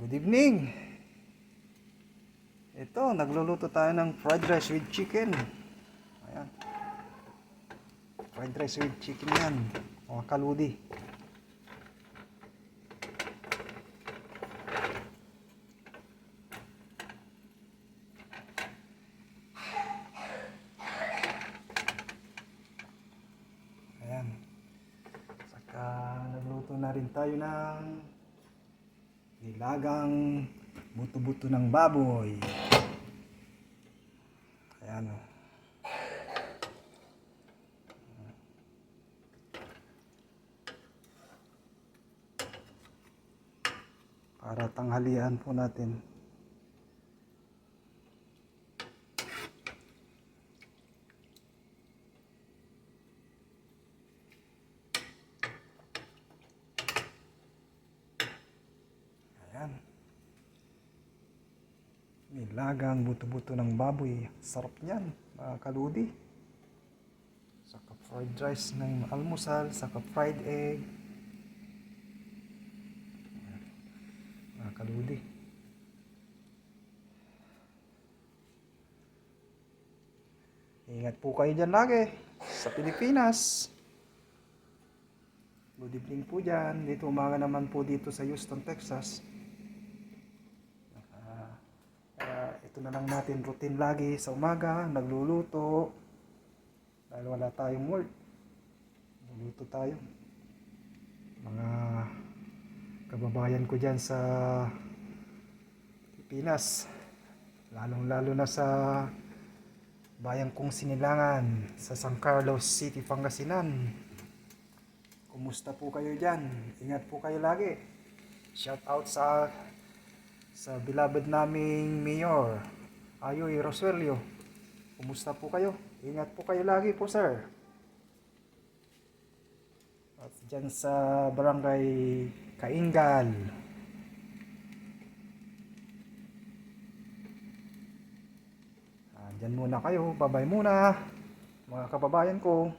Good evening. Ito, nagluluto tayo ng fried rice with chicken. Ayan. Fried rice with chicken yan. Mga kaludi. Ayan. Saka nagluto na rin tayo ng nilagang buto-buto ng baboy. Ayan o. Para tanghalian po natin. Ayan. Nilagang buto-buto ng baboy. Sarap niyan, mga kaludi. Saka fried rice ng almusal, saka fried egg. Mga kaludi. Ingat po kayo dyan lagi sa Pilipinas. Good evening po dyan. Dito umaga naman po dito sa Houston, Texas. Ito na lang natin routine lagi sa umaga. Nagluluto. Dahil wala tayong work. Nagluluto tayo. Mga kababayan ko dyan sa Pilipinas. Lalong-lalo na sa bayan kong Sinilangan sa San Carlos City, Pangasinan. Kumusta po kayo dyan? Ingat po kayo lagi. Shout out sa beloved naming Mayor Ayoy Rosuelio. Kumusta po kayo? Ingat po kayo lagi po, sir. At dyan sa barangay Kaingal. Dyan muna kayo. Bye-bye muna, mga kababayan ko.